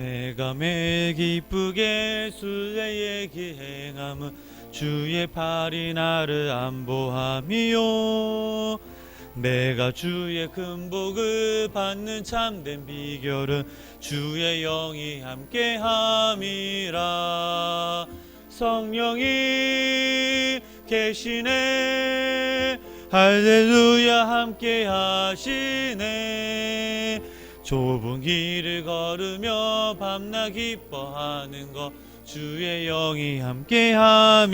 내가 매일 기쁘게 순례의 길 행함은 주의 팔이 나를 안보함이요. 내가 주의 큰 복을 받는 참된 비결은 주의 영이 함께함이라. 성령이 계시네, 할렐루야 함께 하시네. 좁은 길을 걸으며 밤낮 기뻐하는 것 주의 영이 함께함이라.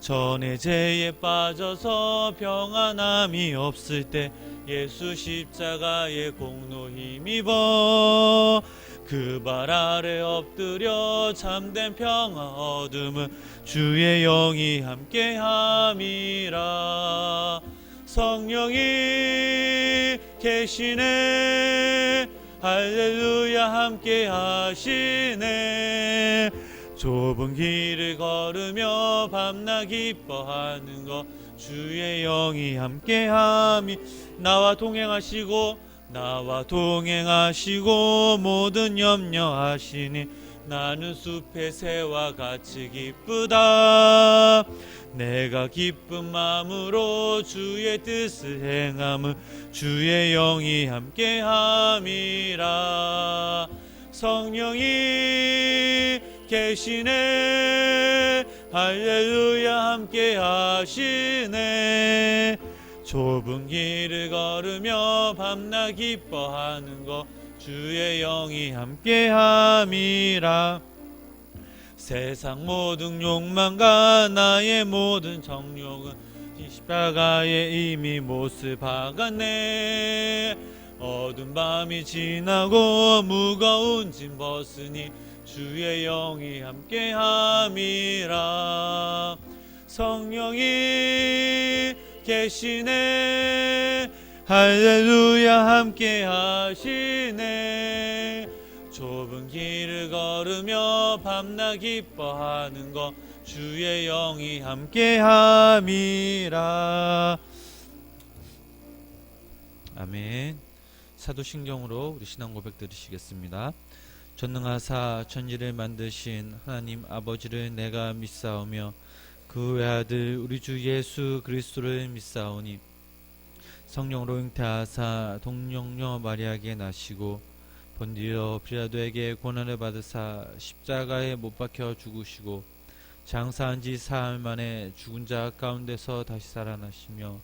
전에 죄에 빠져서 평안함이 없을 때 예수 십자가의 공로 힘입어 그 발 아래 엎드려 참된 평화 얻음은 주의 영이 함께함이라. 성령이 계시네, 할렐루야 함께 하시네. 좁은 길을 걸으며 밤낮 기뻐하는 것 주의 영이 함께함이. 나와 동행하시고 모든 염려하시니 나는 숲의 새와 같이 기쁘다. 내가 기쁜 마음으로 주의 뜻을 행함은 주의 영이 함께함이라. 성령이 계시네, 할렐루야 함께 하시네. 좁은 길을 걸으며 밤낮 기뻐하는 것 주의 영이 함께함이라. 세상 모든 욕망과 나의 모든 정욕은 십자가에 이미 못을 박았네. 어두운 밤이 지나고 무거운 짐 벗으니 주의 영이 함께함이라. 성령이 계시네, 할렐루야 함께 하시네. 좁은 길을 걸으며 밤낮 기뻐하는 것 주의 영이 함께함이라. 아멘. 사도신경으로 우리 신앙 고백 들으시겠습니다. 전능하사 천지를 만드신 하나님 아버지를 내가 믿사오며 그 외아들 우리 주 예수 그리스도를 믿사오니 성령으로 잉태하사 동정녀 마리아에게 나시고 본디오 빌라도에게 고난을 받으사 십자가에 못 박혀 죽으시고 장사한 지 사흘 만에 죽은 자 가운데서 다시 살아나시며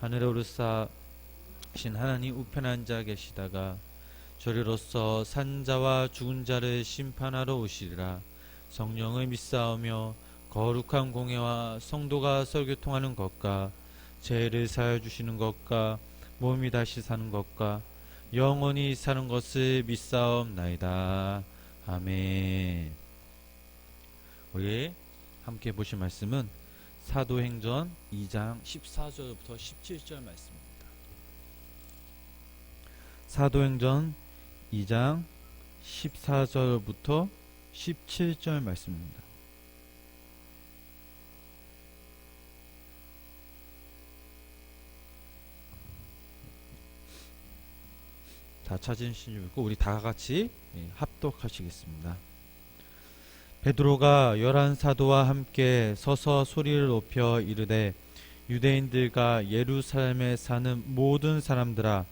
하늘에 오르사 신 하나님 우편에 앉아 계시다가 저리로서 산 자와 죽은 자를 심판하러 오시리라. 성령을 믿사오며 거룩한 공예와 성도가 설교통하는 것과 죄를 사하여 주시는 것과 몸이 다시 사는 것과 영원히 사는 것을 믿사옵나이다. 아멘. 우리 함께 보실 말씀은 사도행전 2장 14절부터 17절 말씀입니다. 사도행전 2장 14절부터 17절 말씀입니다. 다 찾으신 줄 믿고 우리 다 같이 합독하시겠습니다. 베드로가 11사도와 함께 서서 소리를 높여 이르되 유대인들과 예루살렘에 사는 모든 사람들아,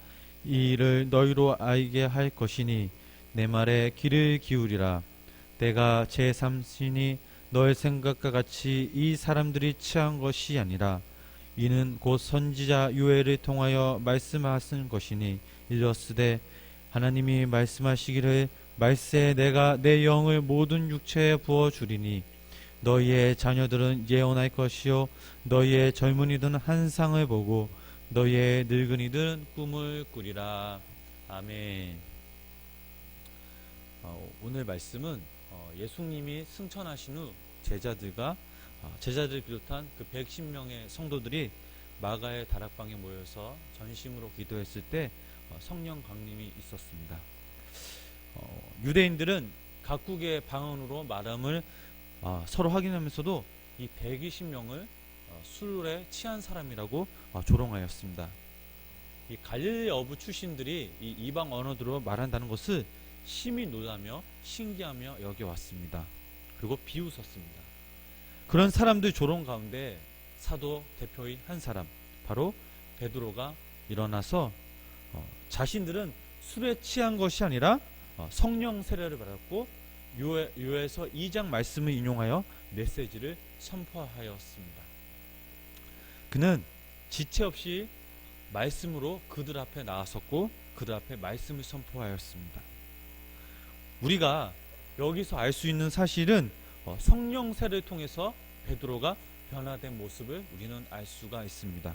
이 일을 너희로 알게 할 것이니 내 말에 귀를 기울이라. 내가 제3신이 너의 생각과 같이 이 사람들이 취한 것이 아니라 이는 곧 선지자 요엘을 통하여 말씀하신 것이니 이르렀으되 하나님이 말씀하시기를 말세에 내가 내 영을 모든 육체에 부어주리니 너희의 자녀들은 예언할 것이요 너희의 젊은이들은 환상을 보고 너희의 늙은이들은 꿈을 꾸리라. 아멘. 오늘 말씀은 예수님이 승천하신 후 제자들 비롯한 그 110명의 성도들이 마가의 다락방에 모여서 전심으로 기도했을 때 성령 강림이 있었습니다. 유대인들은 각국의 방언으로 말함을 서로 확인하면서도 이 120명을 술에 취한 사람이라고 조롱하였습니다. 이 갈릴리 어부 출신들이 이 이방 언어들로 말한다는 것을 심히 놀라며 신기하며 여겨왔습니다. 그리고 비웃었습니다. 그런 사람들 조롱 가운데 사도 대표인 한 사람, 바로 베드로가 일어나서 자신들은 술에 취한 것이 아니라 성령 세례를 받았고 요에서 2장 말씀을 인용하여 메시지를 선포하였습니다. 그는 지체 없이 말씀으로 그들 앞에 나왔었고 그들 앞에 말씀을 선포하였습니다. 우리가 여기서 알 수 있는 사실은 성령 세례를 통해서 베드로가 변화된 모습을 우리는 알 수가 있습니다.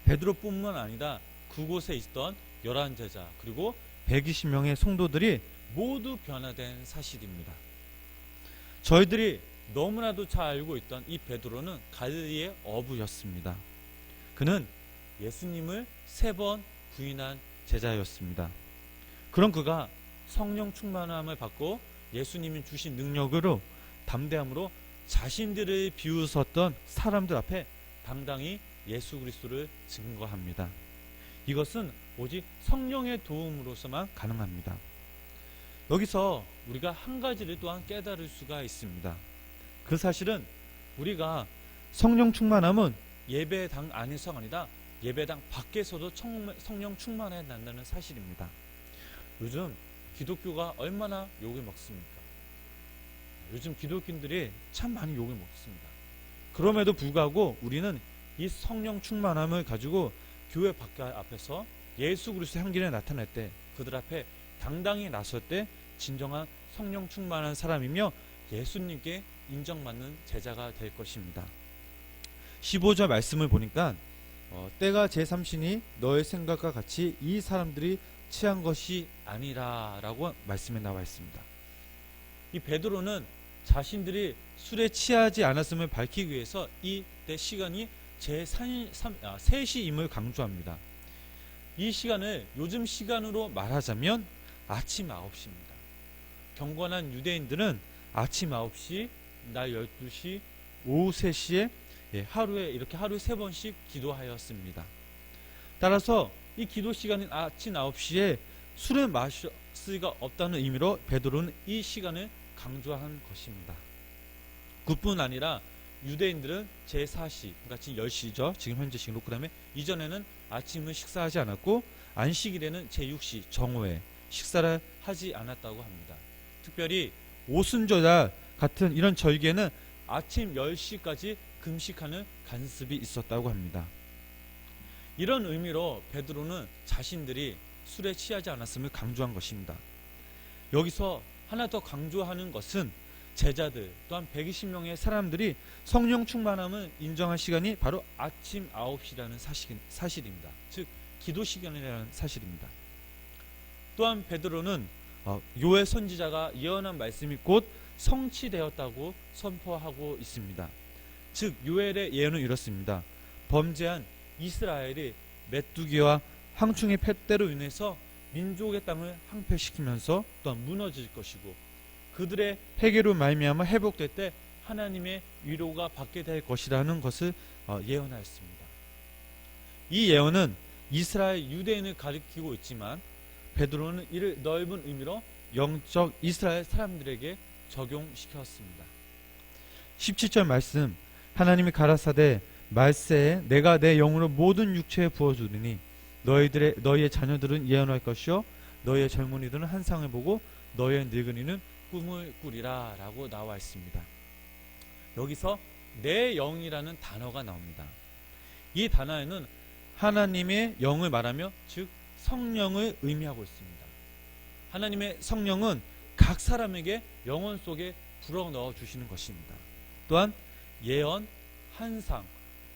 베드로뿐만 아니라 그곳에 있던 11제자 그리고 120명의 성도들이 모두 변화된 사실입니다. 저희들이 너무나도 잘 알고 있던 이 베드로는 갈릴리의 어부였습니다. 그는 예수님을 3번 부인한 제자였습니다. 그런 그가 성령 충만함을 받고 예수님이 주신 능력으로 담대함으로 자신들을 비웃었던 사람들 앞에 당당히 예수 그리스도를 증거합니다. 이것은 오직 성령의 도움으로서만 가능합니다. 여기서 우리가 한 가지를 또한 깨달을 수가 있습니다. 그 사실은 우리가 성령 충만함은 예배당 안에서가 아니라 예배당 밖에서도 성령 충만해야 한다는 사실입니다. 요즘 기독교가 얼마나 욕을 먹습니까? 요즘 기독교인들이 참 많이 욕을 먹습니다. 그럼에도 불구하고 우리는 이 성령 충만함을 가지고 교회 밖 앞에서 예수 그리스도의 향기를 나타낼 때 그들 앞에 당당히 나설 때 진정한 성령 충만한 사람이며 예수님께 인정받는 제자가 될 것입니다. 15절 말씀을 보니까 때가 제3시니 너의 생각과 같이 이 사람들이 취한 것이 아니라 라고 말씀에 나와 있습니다. 이 베드로는 자신들이 술에 취하지 않았음을 밝히기 위해서 이때 시간이 제3시임을 강조합니다. 이 시간을 요즘 시간으로 말하자면 아침 9시입니다. 경건한 유대인들은 아침 9시, 날 12시, 오후 3시에 하루에 3번씩 기도하였습니다. 따라서 이 기도 시간인 아침 9시에 술을 마실 수가 없다는 의미로 베드로는 이 시간을 강조한 것입니다. 그뿐 아니라 유대인들은 제4시, 그러니까 지금 10시죠. 지금 현재 그 다음에 이전에는 아침을 식사하지 않았고 안식일에는 제6시 정오에 식사를 하지 않았다고 합니다. 특별히 오순절날 같은 이런 절기에는 아침 10시까지 금식하는 간습이 있었다고 합니다. 이런 의미로 베드로는 자신들이 술에 취하지 않았음을 강조한 것입니다. 여기서 하나 더 강조하는 것은 제자들 또한 120명의 사람들이 성령 충만함을 인정한 시간이 바로 아침 9시라는 사실입니다. 즉 기도 시간이라는 사실입니다. 또한 베드로는 요엘 선지자가 예언한 말씀이 곧 성취되었다고 선포하고 있습니다. 즉 요엘의 예언은 이렇습니다. 범죄한 이스라엘이 메뚜기와 황충의 폐때로 인해서 민족의 땅을 황폐시키면서 또한 무너질 것이고 그들의 회개로 말미암아 회복될 때 하나님의 위로가 받게 될 것이라는 것을 예언하였습니다. 이 예언은 이스라엘 유대인을 가리키고 있지만 베드로는 이를 넓은 의미로 영적 이스라엘 사람들에게 적용시켰습니다. 17절 말씀 하나님이 가라사대 말세에 내가 내 영으로 모든 육체에 부어주리니 너희의 자녀들은 예언할 것이요 너희의 젊은이들은 환상을 보고 너희의 늙은이는 꿈을 꾸리라 라고 나와 있습니다. 여기서 내 영이라는 단어가 나옵니다. 이 단어에는 하나님의 영을 말하며 즉 성령을 의미하고 있습니다. 하나님의 성령은 각 사람에게 영혼 속에 불어넣어 주시는 것입니다. 또한 예언, 환상,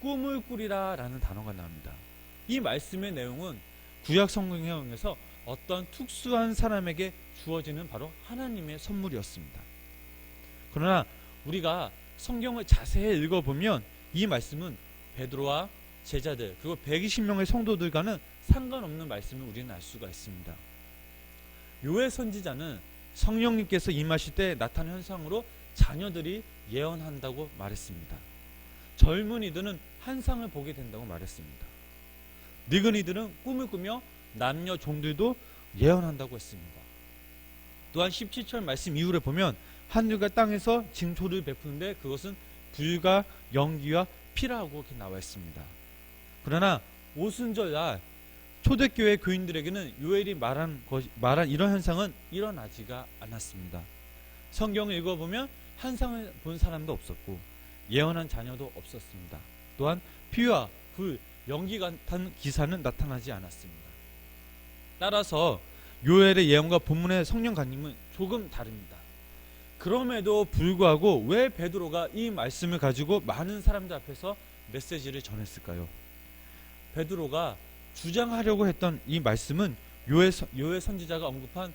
꿈을 꾸리라 라는 단어가 나옵니다. 이 말씀의 내용은 구약 성경에서 어떤 특수한 사람에게 주어지는 바로 하나님의 선물이었습니다. 그러나 우리가 성경을 자세히 읽어보면 이 말씀은 베드로와 제자들 그리고 120명의 성도들과는 상관없는 말씀을 우리는 알 수가 있습니다. 요엘 선지자는 성령님께서 임하실 때 나타난 현상으로 자녀들이 예언한다고 말했습니다. 젊은이들은 환상을 보게 된다고 말했습니다. 늙은이들은 꿈을 꾸며 남녀 종들도 예언한다고 했습니다. 또한 17절 말씀 이후를 보면 하늘과 땅에서 징조를 베푸는데 그것은 불과 연기와 피라고 이렇게 나와 있습니다. 그러나 오순절날 초대교회 교인들에게는 요엘이 말한 이런 현상은 일어나지가 않았습니다. 성경을 읽어보면 환상을 본 사람도 없었고 예언한 자녀도 없었습니다. 또한 피와 불, 연기 같은 기사는 나타나지 않았습니다. 따라서 요엘의 예언과 본문의 성령 강림은 조금 다릅니다. 그럼에도 불구하고 왜 베드로가 이 말씀을 가지고 많은 사람들 앞에서 메시지를 전했을까요? 베드로가 주장하려고 했던 이 말씀은 요엘 선지자가 언급한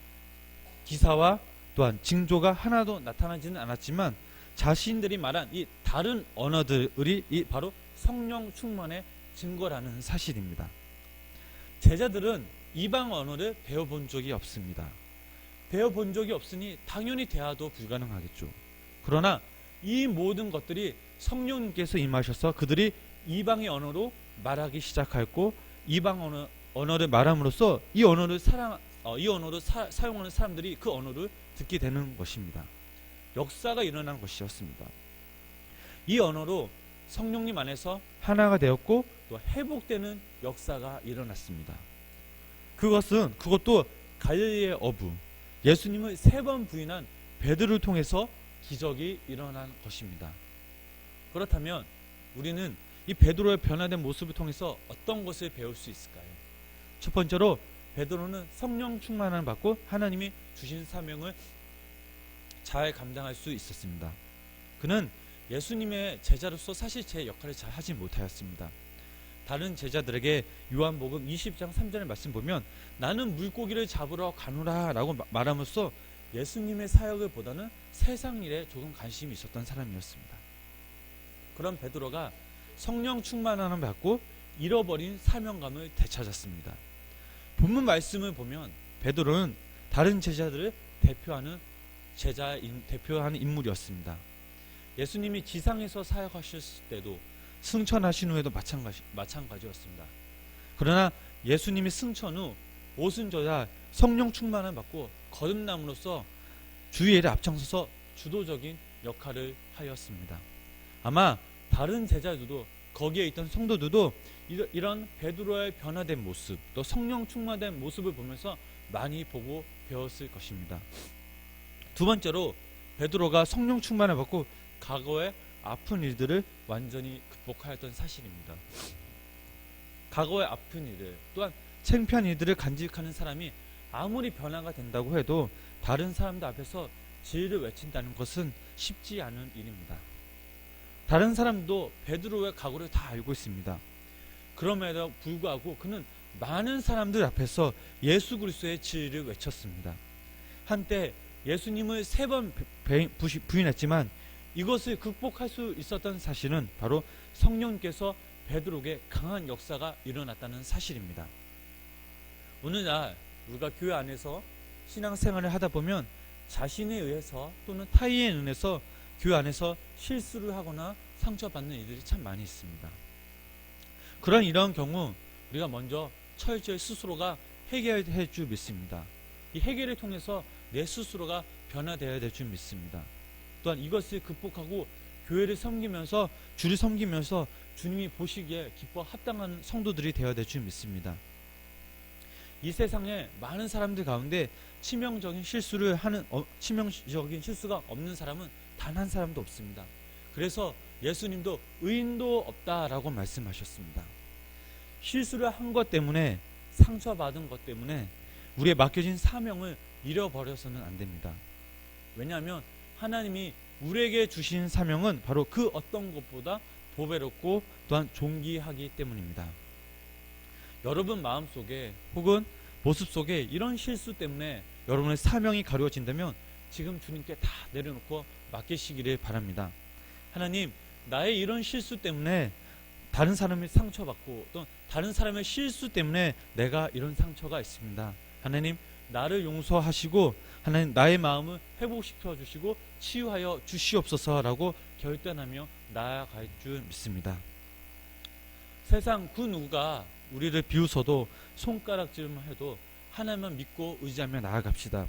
기사와 또한 징조가 하나도 나타나지는 않았지만 자신들이 말한 이 다른 언어들이 이 바로 성령 충만의 증거라는 사실입니다. 제자들은 이방 언어를 배워본 적이 없습니다. 배워본 적이 없으니 당연히 대화도 불가능하겠죠. 그러나 이 모든 것들이 성령님께서 임하셔서 그들이 이방의 언어로 말하기 시작했고 이방 언어를 말함으로써 이 언어를 사용하는 사람들이 그 언어를 듣게 되는 것입니다. 역사가 일어난 것이었습니다. 이 언어로 성령님 안에서 하나가 되었고 또 회복되는 역사가 일어났습니다. 그것도 갈릴리의 어부 예수님을 3번 부인한 베드로를 통해서 기적이 일어난 것입니다. 그렇다면 우리는 이 베드로의 변화된 모습을 통해서 어떤 것을 배울 수 있을까요? 첫 번째로 베드로는 성령 충만함을 받고 하나님이 주신 사명을 잘 감당할 수 있었습니다. 그는 예수님의 제자로서 사실 제 역할을 잘 하지 못하였습니다. 다른 제자들에게 요한복음 20장 3절의 말씀 보면 나는 물고기를 잡으러 가노라 라고 말함으로써 예수님의 사역을 보다는 세상 일에 조금 관심이 있었던 사람이었습니다. 그런 베드로가 성령 충만함을 받고 잃어버린 사명감을 되찾았습니다. 본문 말씀을 보면 베드로는 다른 제자들을 대표하는 인물이었습니다. 예수님이 지상에서 사역하셨을 때도 승천하신 후에도 마찬가지였습니다. 그러나 예수님이 승천 후 오순절날 성령 충만을 받고 거듭남으로써 주의 일에 앞장서서 주도적인 역할을 하였습니다. 아마 다른 제자들도 거기에 있던 성도들도 이런 베드로의 변화된 모습 또 성령 충만된 모습을 보면서 많이 보고 배웠을 것입니다. 두 번째로 베드로가 성령 충만을 받고 과거의 아픈 일들을 완전히 극복하였던 사실입니다. 과거의 아픈 일들 또한 창피한 일들을 간직하는 사람이 아무리 변화가 된다고 해도 다른 사람들 앞에서 진리를 외친다는 것은 쉽지 않은 일입니다. 다른 사람도 베드로의 각오를 다 알고 있습니다. 그럼에도 불구하고 그는 많은 사람들 앞에서 예수 그리스도의 진리를 외쳤습니다. 한때 예수님을 3번 부인했지만 이것을 극복할 수 있었던 사실은 바로 성령님께서 베드로에게 강한 역사가 일어났다는 사실입니다. 오늘날 우리가 교회 안에서 신앙생활을 하다 보면 자신에 의해서 또는 타인에 의해서 교회 안에서 실수를 하거나 상처받는 일들이 참 많이 있습니다. 이런 경우 우리가 먼저 철저히 스스로가 해결해 줄 믿습니다. 이 해결을 통해서 내 스스로가 변화되어야 될 줄 믿습니다. 또한 이것을 극복하고 교회를 섬기면서 주를 섬기면서 주님이 보시기에 기뻐 합당한 성도들이 되어야 될 줄 믿습니다. 이 세상에 많은 사람들 가운데 치명적인 실수가 없는 사람은 단 한 사람도 없습니다. 그래서 예수님도 의인도 없다라고 말씀하셨습니다. 실수를 한 것 때문에 상처받은 것 때문에 우리의 맡겨진 사명을 잃어버려서는 안 됩니다. 왜냐하면 하나님이 우리에게 주신 사명은 바로 그 어떤 것보다 보배롭고 또한 존귀하기 때문입니다. 여러분 마음속에 혹은 모습 속에 이런 실수 때문에 여러분의 사명이 가려워진다면 지금 주님께 다 내려놓고 맡기시기를 바랍니다. 하나님, 나의 이런 실수 때문에 다른 사람이 상처받고 또 다른 사람의 실수 때문에 내가 이런 상처가 있습니다. 하나님, 나를 용서하시고 하나님 나의 마음을 회복시켜 주시고 치유하여 주시옵소서라고 결단하며 나아갈 줄 믿습니다. 세상 그 누가 우리를 비웃어도 손가락질만 해도 하나님만 믿고 의지하며 나아갑시다.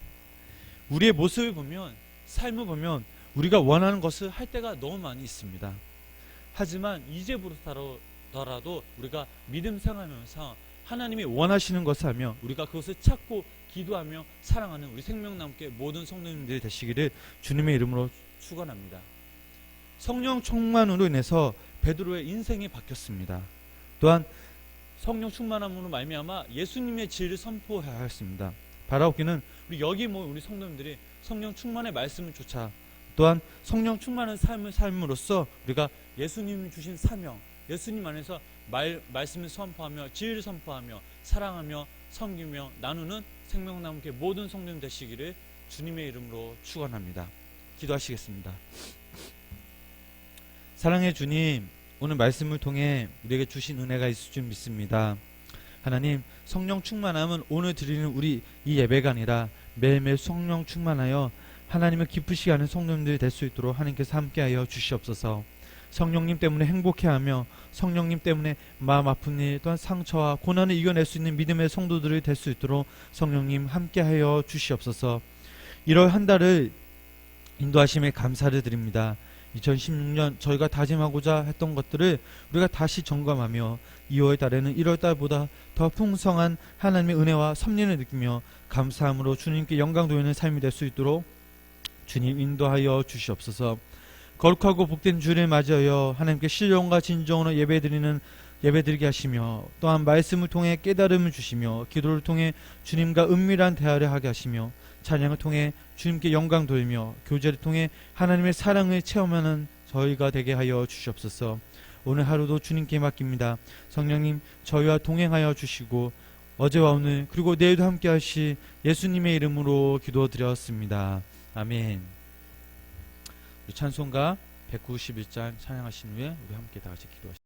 우리의 모습을 보면, 삶을 보면 우리가 원하는 것을 할 때가 너무 많이 있습니다. 하지만 이제부터라도 우리가 믿음 생활하면서 하나님이 원하시는 것을 하며 우리가 그것을 찾고 기도하며 사랑하는 우리 생명나무교회 모든 성도님들이 되시기를 주님의 이름으로 축원합니다. 성령 충만으로 인해서 베드로의 인생이 바뀌었습니다. 또한 성령 충만함으로 말미암아 예수님의 진리를 선포하였습니다. 바라옵기는 우리 여기 모인 우리 성도님들이 성령 충만의 말씀을 쫓아 또한 성령 충만한 삶을 삶으로써 우리가 예수님 주신 사명, 예수님 안에서 말씀을 선포하며 진리를 선포하며 사랑하며 섬기며 나누는 생명나무교회 모든 성도님 되시기를 주님의 이름으로 축원합니다. 기도하시겠습니다. 사랑의 주님, 오늘 말씀을 통해 우리에게 주신 은혜가 있을 줄 믿습니다. 하나님, 성령 충만함은 오늘 드리는 우리 이 예배가 아니라 매일매일 성령 충만하여 하나님을 기쁘시게 하는 성도님들이 될 수 있도록 하나님께서 함께하여 주시옵소서. 성령님 때문에 행복해하며 성령님 때문에 마음 아픈 일 또한 상처와 고난을 이겨낼 수 있는 믿음의 성도들이 될 수 있도록 성령님 함께하여 주시옵소서. 1월 한 달을 인도하심에 감사를 드립니다. 2016년 저희가 다짐하고자 했던 것들을 우리가 다시 점검하며 2월 달에는 1월 달보다 더 풍성한 하나님의 은혜와 섭리를 느끼며 감사함으로 주님께 영광 돌리는 삶이 될 수 있도록 주님 인도하여 주시옵소서. 거룩하고 복된 주를 맞이하여 하나님께 신령과 진정으로 예배드리게 하시며 또한 말씀을 통해 깨달음을 주시며 기도를 통해 주님과 은밀한 대화를 하게 하시며 찬양을 통해 주님께 영광 돌리며 교제를 통해 하나님의 사랑을 체험하는 저희가 되게 하여 주시옵소서. 오늘 하루도 주님께 맡깁니다. 성령님 저희와 동행하여 주시고 어제와 오늘 그리고 내일도 함께 하시 예수님의 이름으로 기도드렸습니다. 아멘. 우리 찬송가 191장 찬양하신 후에 우리 함께 다 같이 기도하시겠습니다.